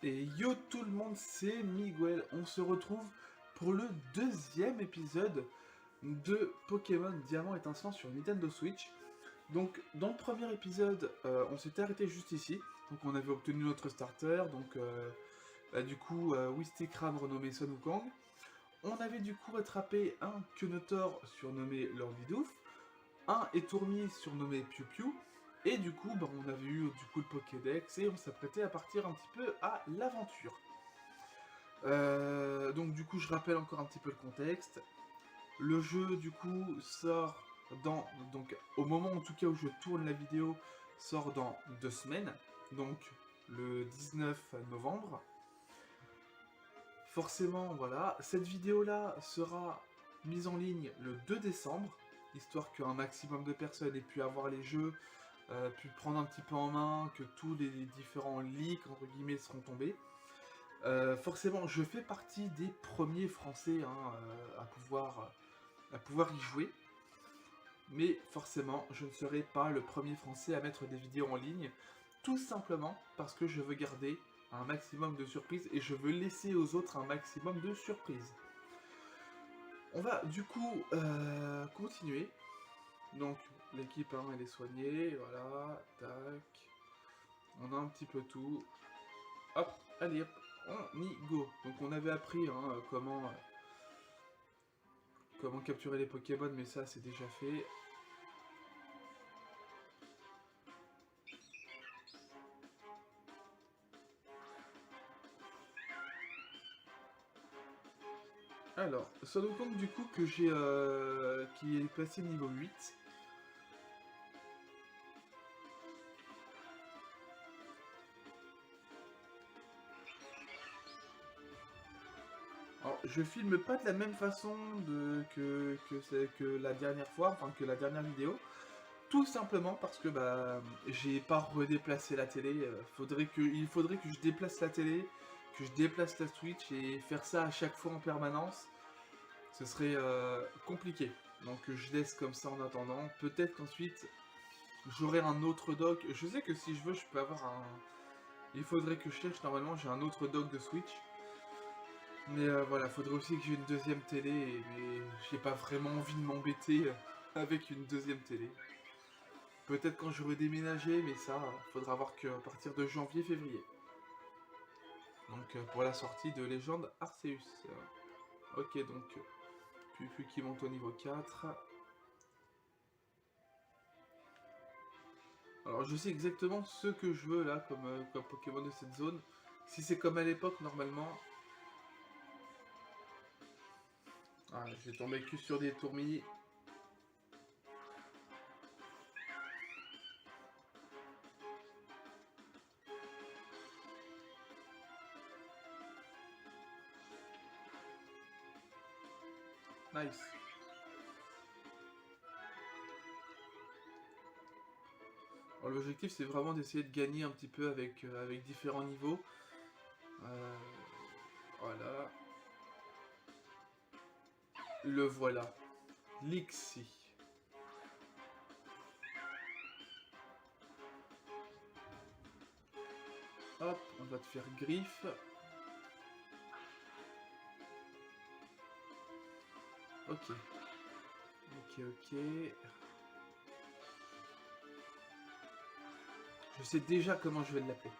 Et yo tout le monde, c'est Miguel. On se retrouve pour le deuxième épisode de Pokémon Diamant Étincelant sur Nintendo Switch. Donc dans le premier épisode, on s'était arrêté juste ici. Donc on avait obtenu notre starter, donc du coup Wistikram renommé Sun Wukong. On avait du coup attrapé un Quenotor surnommé Lord Bidoof, un Etourmi surnommé Piu Piu, et du coup, on avait eu du coup le Pokédex et on s'apprêtait à partir un petit peu à l'aventure. Donc du coup, je rappelle encore un petit peu le contexte. Le jeu du coup sort donc au moment en tout cas où je tourne la vidéo, sort dans 2 semaines, donc le 19 novembre. Forcément, voilà, cette vidéo-là sera mise en ligne le 2 décembre, histoire qu'un maximum de personnes aient pu avoir les jeux, pu prendre un petit peu en main, que tous les différents leaks, entre guillemets, seront tombés. Forcément, je fais partie des premiers Français à pouvoir y jouer, mais forcément, je ne serai pas le premier Français à mettre des vidéos en ligne, tout simplement parce que je veux garder un maximum de surprises et je veux laisser aux autres un maximum de surprises. On va du coup continuer. Donc l'équipe elle est soignée, voilà, tac. On a un petit peu tout. Hop, allez hop, on y go. Donc on avait appris comment capturer les Pokémon, mais ça c'est déjà fait. Alors, Sun Wukong du coup que j'ai qui est passé niveau 8. Alors, je filme pas de la même façon que la dernière fois, enfin que la dernière vidéo. Tout simplement parce que j'ai pas redéplacé la télé. Il faudrait que je déplace la télé, que je déplace la Switch et faire ça à chaque fois en permanence. Ce serait compliqué. Donc je laisse comme ça en attendant. Peut-être qu'ensuite j'aurai un autre dock. Je sais que si je veux, je peux avoir un. Il faudrait que je cherche. Normalement, j'ai un autre dock de Switch. Mais voilà, faudrait aussi que j'ai une deuxième télé. Mais j'ai pas vraiment envie de m'embêter avec une deuxième télé. Peut-être quand j'aurai déménagé, mais ça, faudra voir qu'à partir de janvier-février. Donc pour la sortie de Légende Arceus. Ok, donc Pupu qui monte au niveau 4. Alors je sais exactement ce que je veux là comme Pokémon de cette zone. Si c'est comme à l'époque normalement. Ah, je vais tomber que sur des tourmis. Nice. Alors l'objectif c'est vraiment d'essayer de gagner un petit peu avec différents niveaux. Voilà. Le voilà. Lixie. Hop, on va te faire griffe. Ok. Ok. Je sais déjà comment je vais l'appeler.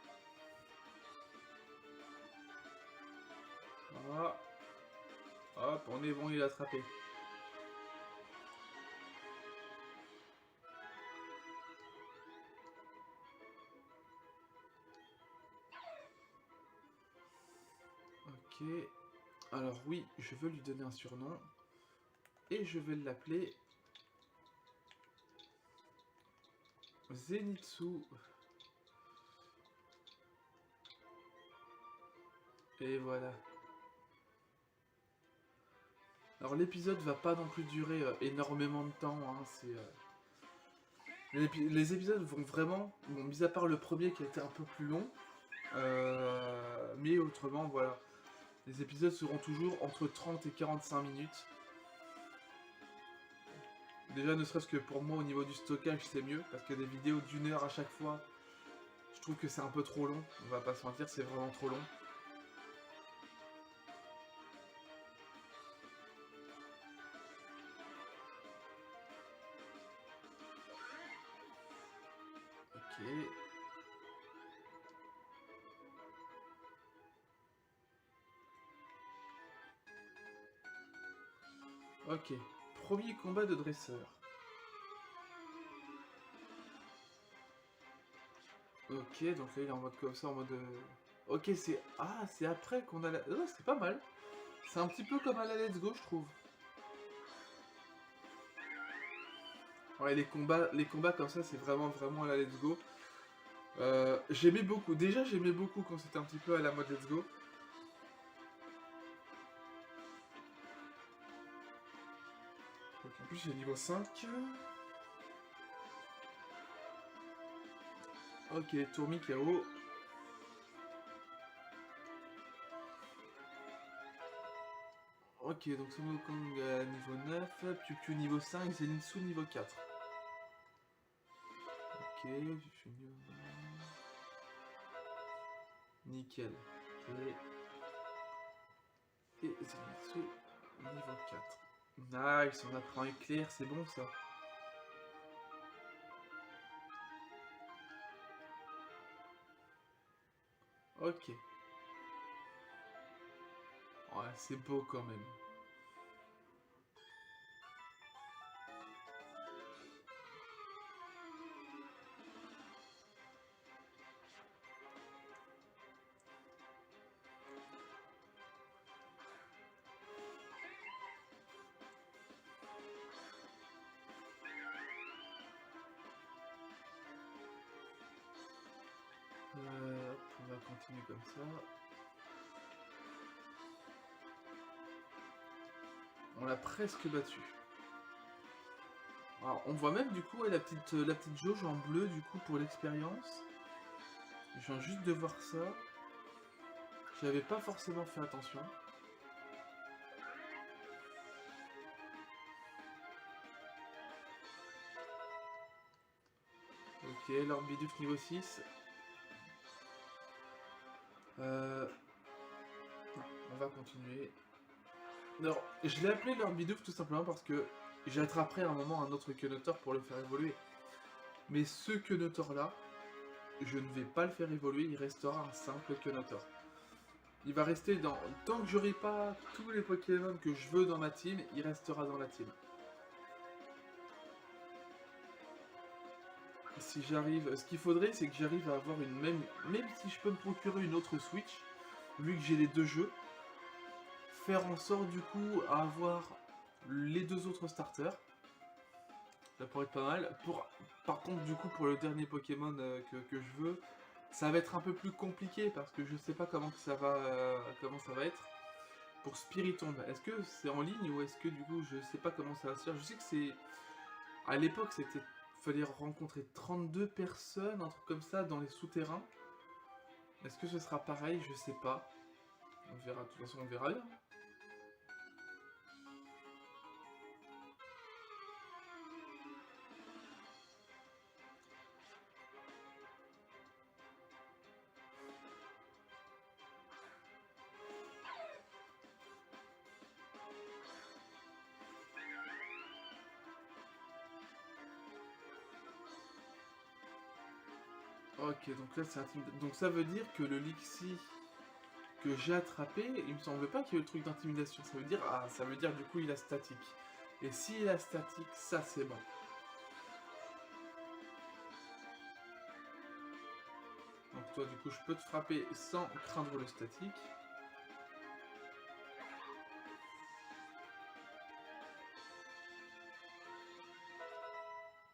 Voilà. Hop, on est bon, il a attrapé. Ok. Alors oui, je veux lui donner un surnom. Et je vais l'appeler Zenitsu. Et voilà. Alors l'épisode va pas non plus durer énormément de temps. Les épisodes vont vraiment, mis à part le premier qui a été un peu plus long, mais autrement voilà. Les épisodes seront toujours entre 30 et 45 minutes. Déjà ne serait-ce que pour moi au niveau du stockage c'est mieux, parce que des vidéos d'1 heure à chaque fois, trouve que c'est un peu trop long, on va pas se mentir, c'est vraiment trop long. Ok. Ok. Premier combat de dresseur. Ok, donc là il est en mode comme ça, en mode... Ok, c'est... Ah, c'est après qu'on a la... Oh, c'est pas mal. C'est un petit peu comme à la Let's Go, je trouve. Ouais, les combats comme ça, c'est vraiment à la Let's Go. J'aimais beaucoup. Déjà, j'aimais beaucoup quand c'était un petit peu à la mode Let's Go. Donc, en plus, j'ai niveau 5. Ok, Tourmi KO. Ok, donc Sun Wukong niveau 9, Piu niveau 5, Zenitsu niveau 4. Ok, j'ai fait niveau... Nickel. Ok. Et Zenitsu niveau 4. Nice, on apprend éclair, c'est bon ça. Ok. Ouais, c'est beau quand même. On va continuer comme ça. On l'a presque battu. Alors, on voit même du coup ouais, la petite jauge en bleu du coup pour l'expérience. Je viens juste de voir ça. J'avais pas forcément fait attention. Ok, Lord Bidoof niveau 6. Non, on va continuer. Alors, je l'ai appelé Lord Bidoof tout simplement parce que j'attraperai à un moment un autre Kenotor pour le faire évoluer. Mais ce Kenotor là, je ne vais pas le faire évoluer, il restera un simple Kenotor. Il va rester dans... Tant que j'aurai pas tous les Pokémon que je veux dans ma team, il restera dans la team. Si j'arrive... Ce qu'il faudrait, c'est que j'arrive à avoir une même... Même si je peux me procurer une autre Switch, vu que j'ai les deux jeux, faire en sorte du coup à avoir les deux autres starters. Ça pourrait être pas mal. Par contre, du coup, pour le dernier Pokémon que je veux, ça va être un peu plus compliqué parce que je sais pas comment ça va être. Pour Spiritomb, est-ce que c'est en ligne ou est-ce que du coup, je sais pas comment ça va se faire. Je sais que c'est... À l'époque, c'était... Fallait rencontrer 32 personnes, un truc comme ça, dans les souterrains. Est-ce que ce sera pareil? Je sais pas. On verra, de toute façon, on verra bien. Ok, donc là, c'est intimidation. Donc ça veut dire que le Lixie que j'ai attrapé, il me semble pas qu'il y ait le truc d'intimidation. Ça veut dire... Ah, ça veut dire du coup, il a statique. Et s'il a statique, ça c'est bon. Donc toi, du coup, je peux te frapper sans craindre le statique.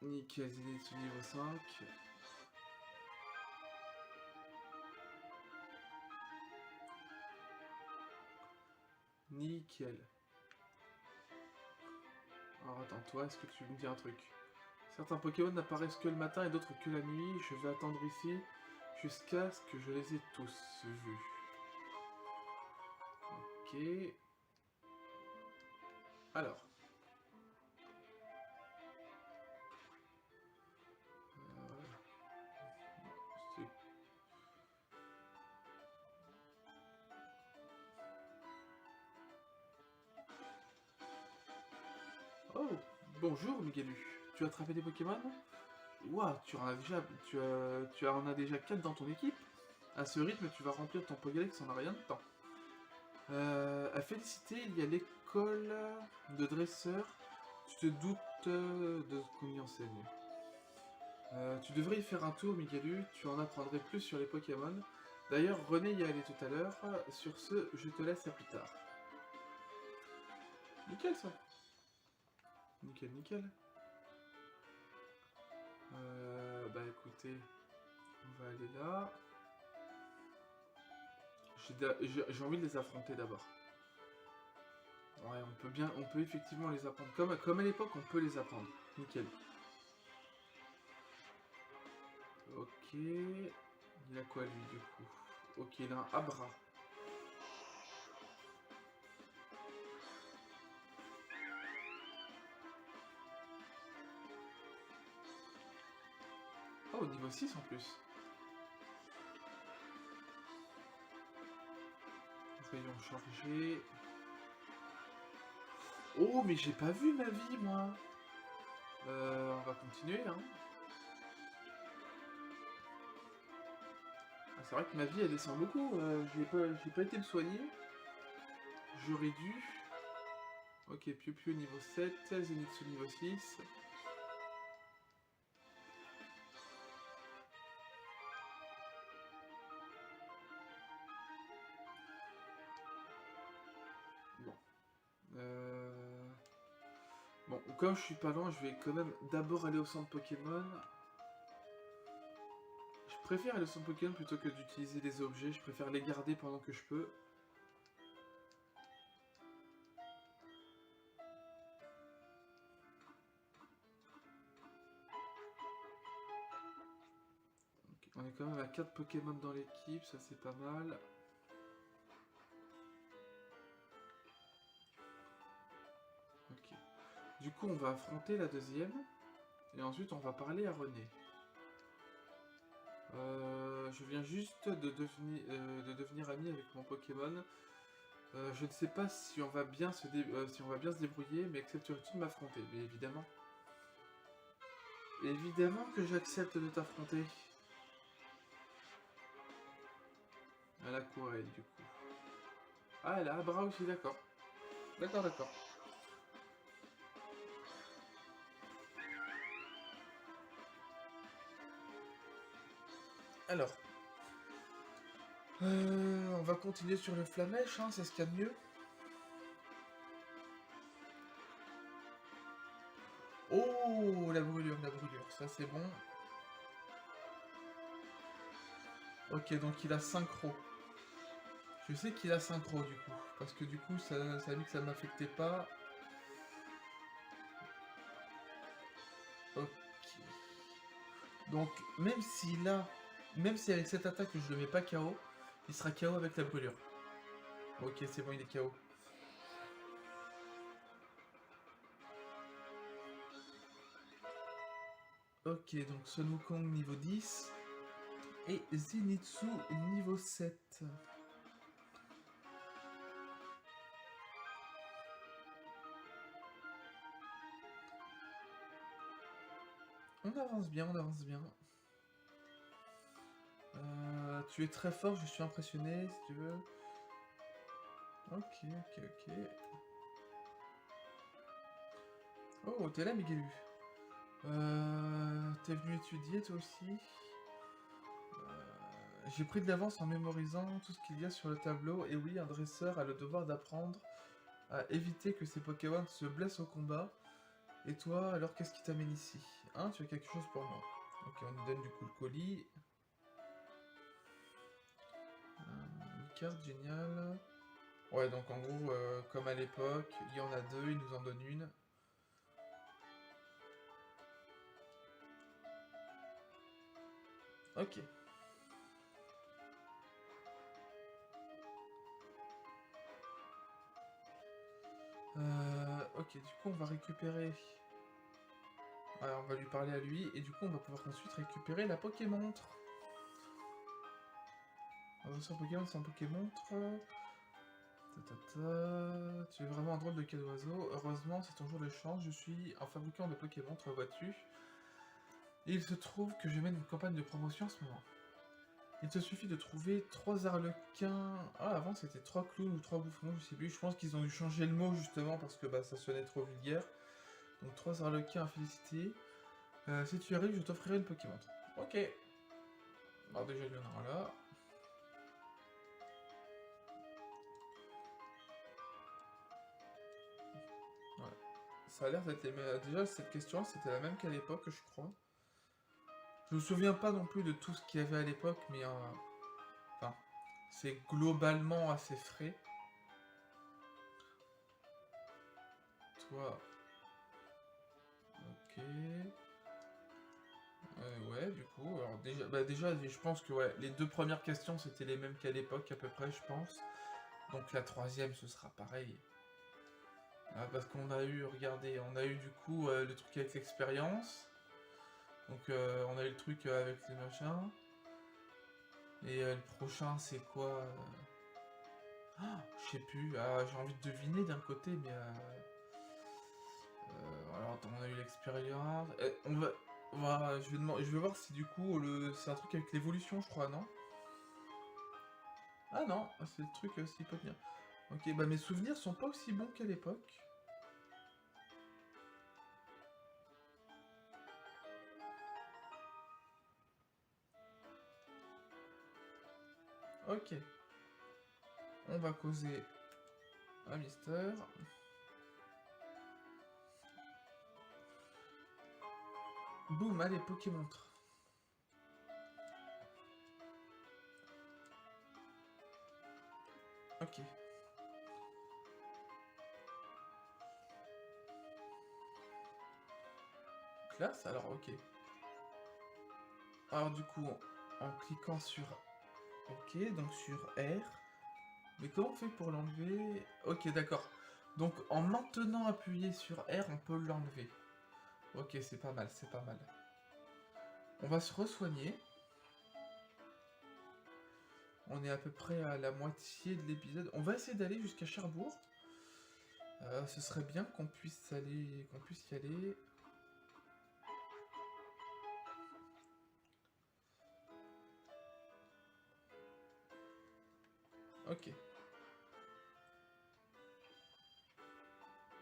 Nickel, Zenitsu niveau 5. Nickel. Alors attends, toi, est-ce que tu me dis un truc? Certains Pokémon n'apparaissent que le matin et d'autres que la nuit. Je vais attendre ici jusqu'à ce que je les ai tous vus. Ok. Alors. Bonjour Miguelu, tu as attrapé des Pokémon? Ouah, tu en as déjà 4 dans ton équipe. À ce rythme, tu vas remplir ton Pokédex en rien de temps. À féliciter, il y a l'école de dresseur. Tu te doutes de ce qu'on y enseigne. Tu devrais y faire un tour, Miguelu, tu en apprendrais plus sur les Pokémon. D'ailleurs, René y est allé tout à l'heure. Sur ce, je te laisse à plus tard. Nickel ça. Nickel, nickel. Bah écoutez, on va aller là. J'ai envie de les affronter d'abord. Ouais, on peut effectivement les apprendre. Comme à l'époque, on peut les apprendre. Nickel. Ok. Il a quoi lui du coup? Ok, il a un Abra. Oh, niveau 6 en plus. Rayon chargé. Oh, mais j'ai pas vu ma vie, moi. On va continuer, hein. Ah, c'est vrai que ma vie, elle descend beaucoup. J'ai pas été me soigner. J'aurais dû. Ok, Piu Piu niveau 7, Zenitsu niveau 6. Bon. Bon, comme je suis pas loin, je vais quand même d'abord aller au centre Pokémon. Je préfère aller au centre Pokémon plutôt que d'utiliser les objets. Je préfère les garder pendant que je peux. Okay, on est quand même à 4 Pokémon dans l'équipe, ça c'est pas mal. Ok. Du coup, on va affronter la deuxième. Et ensuite, on va parler à René. Je viens juste de devenir ami avec mon Pokémon. Je ne sais pas si on va bien se débrouiller, mais accepterais-tu de m'affronter? Mais évidemment. Évidemment que j'accepte de t'affronter. À la courelle, du coup. Ah, elle a Abra aussi, d'accord. D'accord, d'accord. Alors. On va continuer sur le Flamèche, hein, c'est ce qu'il y a de mieux. Oh, la brûlure, ça c'est bon. Ok, donc il a synchro. Je sais qu'il a synchro du coup, parce que du coup ça a dit que ça m'affectait pas. Ok. Donc même si avec cette attaque je le mets pas KO, il sera KO avec la brûlure. Ok, c'est bon, il est KO. Ok, donc Sun Wukong niveau 10 et Zenitsu niveau 7. On avance bien, on avance bien. Tu es très fort, je suis impressionné, si tu veux. Ok. Oh, t'es là, Miguelu. T'es venu étudier, toi aussi. J'ai pris de l'avance en mémorisant tout ce qu'il y a sur le tableau. Et oui, un dresseur a le devoir d'apprendre à éviter que ses Pokémon se blessent au combat. Et toi, alors qu'est-ce qui t'amène ici? Hein, tu as quelque chose pour moi. Ok, on nous donne du coup le colis. Une carte, géniale. Ouais, donc en gros, comme à l'époque, il y en a deux, il nous en donne une. Ok. Ok, du coup, on va récupérer... Ouais, on va lui parler à lui, et du coup, on va pouvoir ensuite récupérer la Pokémontre. On va sur Pokémon, c'est un Pokémontre. Tu es vraiment un drôle de quel oiseau. Heureusement, c'est ton jour de chance. Je suis un fabricant de Pokémon, te vois-tu. Et il se trouve que je mène une campagne de promotion en ce moment. Il te suffit de trouver 3 arlequins. Ah, avant c'était 3 clowns ou 3 bouffons, je sais plus. Je pense qu'ils ont dû changer le mot justement parce que bah, ça sonnait trop vulgaire. Donc 3 arlequins à féliciter. Si tu arrives, je t'offrirai une Pokémon. Ok. Alors déjà, il y en a un là. Ouais. Ça a l'air d'être les mêmes. Déjà, cette question c'était la même qu'à l'époque, je crois. Je me souviens pas non plus de tout ce qu'il y avait à l'époque, mais enfin, c'est globalement assez frais. Toi, ok. Ouais, du coup, alors déjà, je pense que ouais, les 2 premières questions c'était les mêmes qu'à l'époque à peu près, je pense. Donc la troisième, ce sera pareil. Parce qu'on a eu, regardez, on a eu du coup le truc avec l'expérience. Donc on a eu le truc avec les machins. Et le prochain, c'est quoi je sais plus. J'ai envie de deviner d'un côté, mais alors attends, on a eu l'expérience. Je vais voir si du coup c'est un truc avec l'évolution, je crois, non? Ah non, c'est le truc s'il peut tenir. Ok, bah mes souvenirs sont pas aussi bons qu'à l'époque. Ok. On va causer un Mister. Boum, allez, Pokémon. Ok. Classe, alors ok. Alors du coup, en cliquant sur... Ok, donc sur R. Mais comment on fait pour l'enlever? Ok, d'accord. Donc en maintenant appuyé sur R, on peut l'enlever. Ok, c'est pas mal, c'est pas mal. On va se re-soigner. On est à peu près à la moitié de l'épisode. On va essayer d'aller jusqu'à Cherbourg. Ce serait bien qu'on puisse y aller. Ok.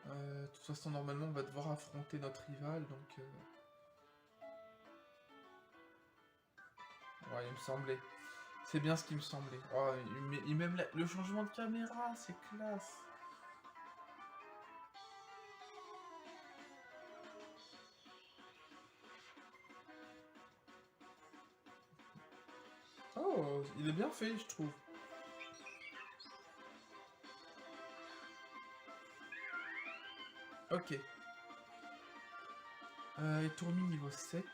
De toute façon, normalement, on va devoir affronter notre rival, donc... Ouais, il me semblait. C'est bien ce qui me semblait. Oh, même le changement de caméra, c'est classe. Oh, il est bien fait, je trouve. Ok. Et Tourmi niveau 7.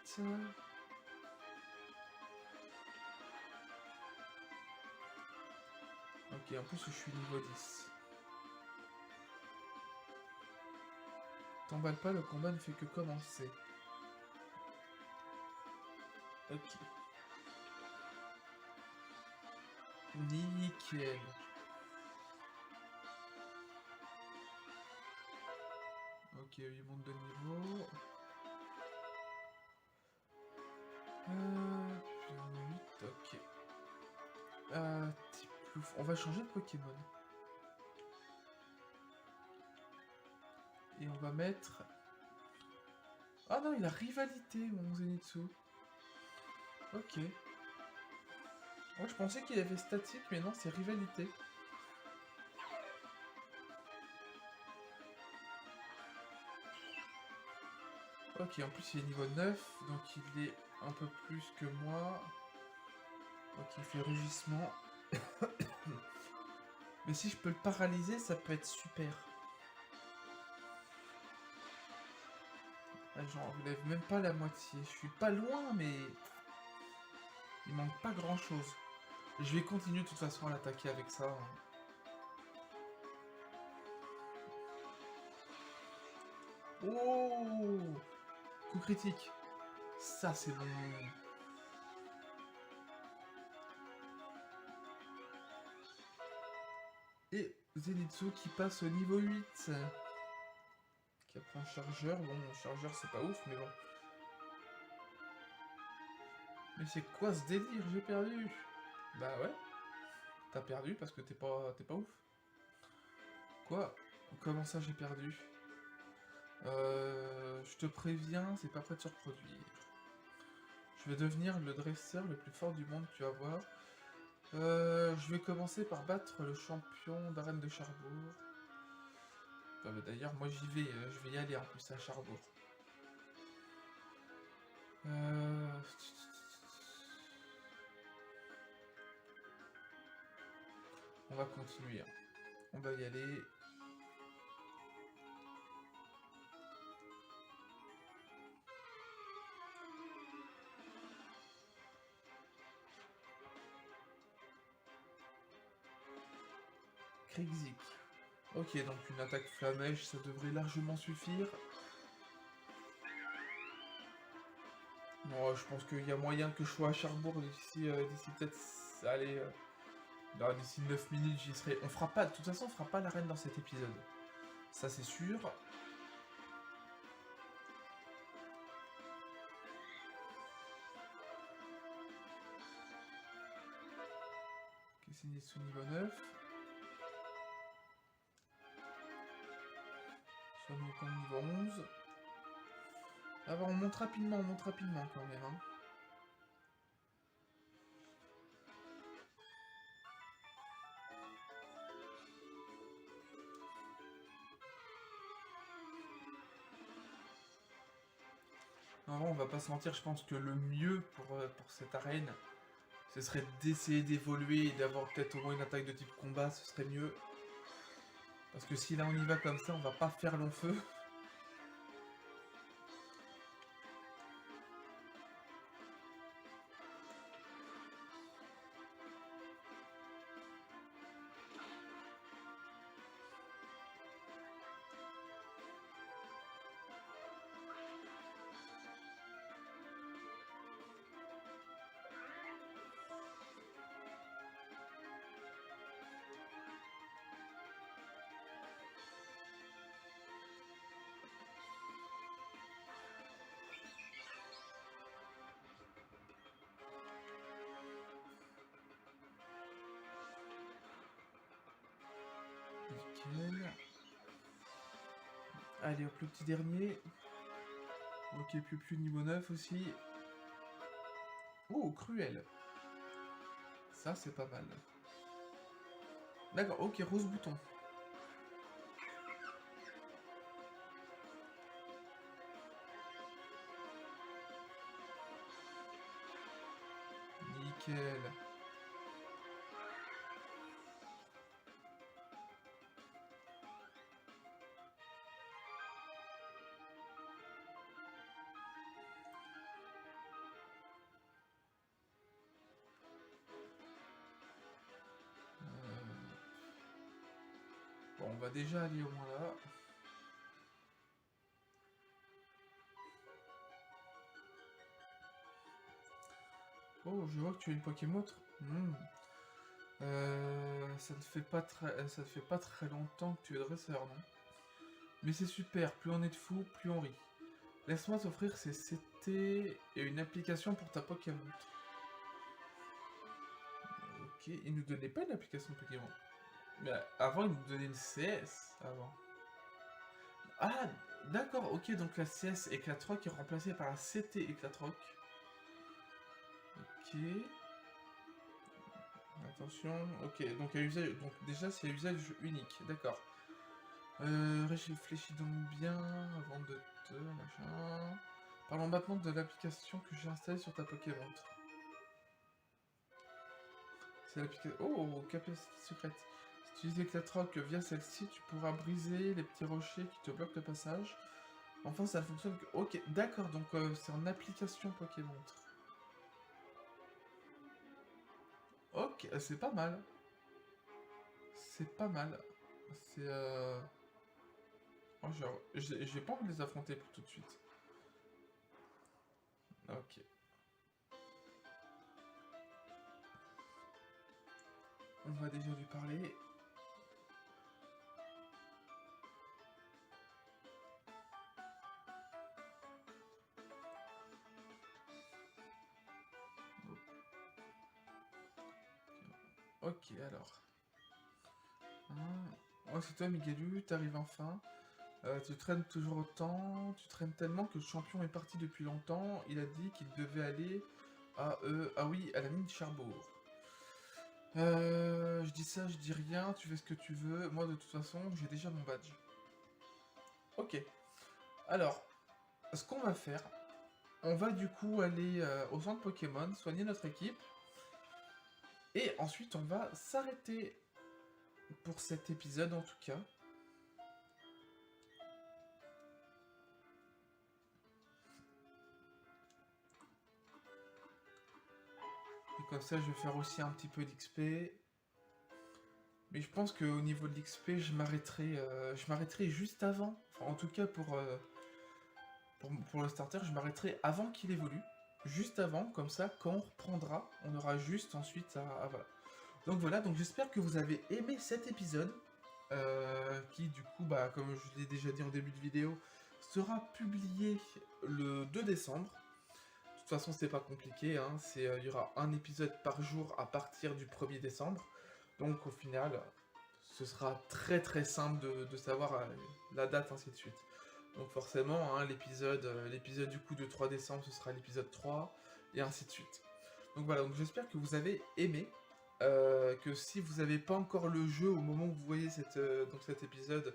Ok, en plus je suis niveau 10. T'emballe pas, le combat ne fait que commencer. Ok. Nickel. Ok, il monte de niveau. 8, ok. Type plouf. On va changer de Pokémon. Et on va mettre... Ah non, il a rivalité, mon Zenitsu. Ok. Moi, je pensais qu'il avait statique, mais non, c'est rivalité. Ok, en plus, il est niveau 9, donc il est un peu plus que moi. Ok, il fait rugissement. Mais si je peux le paralyser, ça peut être super. J'en relève même pas la moitié. Je suis pas loin, mais... Il manque pas grand chose. Je vais continuer de toute façon à l'attaquer avec ça. Oh! Coup critique. Ça, c'est bon. Et Zenitsu qui passe au niveau 8. Qui a pris un chargeur. Bon, mon chargeur c'est pas ouf, mais bon. Mais c'est quoi ce délire? J'ai perdu. Bah ouais. T'as perdu parce que t'es pas ouf. Quoi? Comment ça j'ai perdu? Je te préviens, c'est pas prêt de se reproduire. Je vais devenir le dresseur le plus fort du monde, tu vas voir. Je vais commencer par battre le champion d'arène de Charbourg. D'ailleurs, moi j'y vais, je vais y aller en plus à Charbourg. On va continuer. On va y aller. Krigzik. Ok, donc une attaque flamèche, ça devrait largement suffire. Bon, je pense qu'il y a moyen que je sois à Charbourg d'ici peut-être... Allez, d'ici 9 minutes, j'y serai. On fera pas, de toute façon, on fera pas l'arène dans cet épisode. Ça, c'est sûr. Zenitsu niveau 9. Soit niveau 11. Ah bah on monte rapidement quand même. Hein. En vrai, on va pas se mentir, je pense que le mieux pour cette arène, ce serait d'essayer d'évoluer et d'avoir peut-être au moins une attaque de type combat, ce serait mieux. Parce que si là on y va comme ça, on va pas faire long feu. Nickel. Allez, hop, le petit dernier. Ok, plus niveau 9 aussi. Oh, cruel. Ça, c'est pas mal. D'accord, ok, rose bouton. Nickel. Bon, on va déjà aller au moins là. Oh, je vois que tu es une Pokémontre. Ça ne fait pas très longtemps que tu es dresseur, non? Mais c'est super, plus on est de fous, plus on rit. Laisse-moi t'offrir ces CT et une application pour ta Pokémontre. Ok, il nous donnait pas une application Pokémon. Mais avant, il nous donnait une CS, avant. Ah, d'accord, ok, donc la CS Éclatroc est remplacée par la CT Éclatroc. Ok. Attention, ok, donc, donc déjà c'est à usage unique, d'accord. Réfléchis donc bien avant de te... machin... Parlons maintenant de l'application que j'ai installée sur ta Pokémontre. C'est l'application... Oh, capacité secrète. Si tu utilises Éclatroc via celle-ci, tu pourras briser les petits rochers qui te bloquent le passage. Enfin, ça fonctionne que... Ok, d'accord, donc c'est en application Pokémontre. Ok, c'est pas mal. C'est pas mal. C'est oh, j'ai pas envie de les affronter pour tout de suite. Ok. On va déjà lui parler. Ok, alors. Oh, c'est toi, Miguelu, t'arrives enfin. Tu traînes toujours autant, tu traînes tellement que le champion est parti depuis longtemps. Il a dit qu'il devait aller ah oui, à la mine Charbourg. Je dis ça, je dis rien, tu fais ce que tu veux. Moi, de toute façon, j'ai déjà mon badge. Ok. Alors, ce qu'on va faire, on va du coup aller au centre Pokémon, soigner notre équipe. Et ensuite, on va s'arrêter pour cet épisode en tout cas. Et comme ça, je vais faire aussi un petit peu d'XP. Mais je pense qu'au niveau de l'XP, je m'arrêterai juste avant. Enfin, en tout cas, pour le starter, je m'arrêterai avant qu'il évolue. Juste avant, comme ça, quand on reprendra, on aura juste ensuite voilà. Donc voilà, donc j'espère que vous avez aimé cet épisode. Qui du coup, bah, comme je l'ai déjà dit en début de vidéo, sera publié le 2 décembre. De toute façon, c'est pas compliqué, hein, il y aura un épisode par jour à partir du 1er décembre. Donc au final, ce sera très très simple de savoir la date, ainsi de suite. Donc forcément, hein, l'épisode du coup de 3 décembre, ce sera l'épisode 3, et ainsi de suite. Donc voilà, donc j'espère que vous avez aimé. Que si vous n'avez pas encore le jeu au moment où vous voyez donc cet épisode,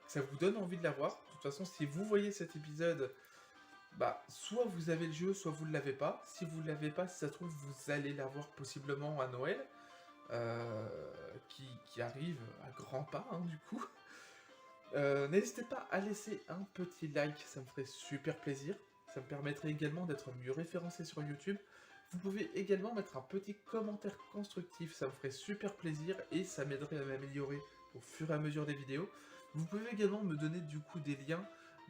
ça vous donne envie de l'avoir. De toute façon, si vous voyez cet épisode, bah, soit vous avez le jeu, soit vous ne l'avez pas. Si vous ne l'avez pas, si ça se trouve, vous allez l'avoir possiblement à Noël, qui arrive à grands pas, hein, du coup. N'hésitez pas à laisser un petit like, ça me ferait super plaisir. Ça me permettrait également d'être mieux référencé sur YouTube. Vous pouvez également mettre un petit commentaire constructif, ça me ferait super plaisir et ça m'aiderait à m'améliorer au fur et à mesure des vidéos. Vous pouvez également me donner du coup des liens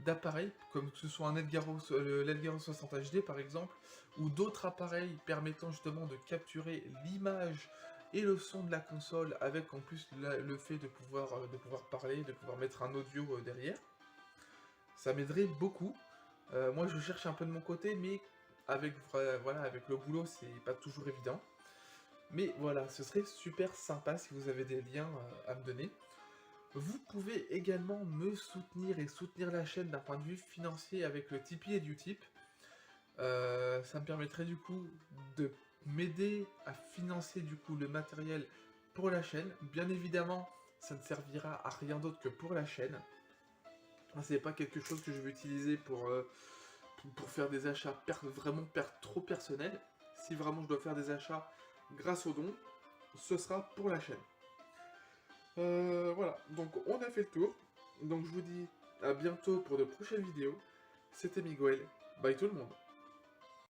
d'appareils, comme que ce soit un l'Elgato 60 HD par exemple, ou d'autres appareils permettant justement de capturer l'image et le son de la console, avec en plus le fait de pouvoir parler, de pouvoir mettre un audio derrière. Ça m'aiderait beaucoup. Moi je cherche un peu de mon côté, mais avec le boulot c'est pas toujours évident. Mais voilà, ce serait super sympa si vous avez des liens à me donner. Vous pouvez également me soutenir et soutenir la chaîne d'un point de vue financier avec le Tipeee et Utip. Ça me permettrait du coup de m'aider à financer du coup le matériel pour la chaîne. Bien évidemment, ça ne servira à rien d'autre que pour la chaîne. C'est pas quelque chose que je vais utiliser pour faire des achats vraiment trop personnels. Si vraiment je dois faire des achats grâce aux dons, ce sera pour la chaîne. Voilà, donc on a fait le tour. Donc je vous dis à bientôt pour de prochaines vidéos. C'était Miguel. Bye tout le monde.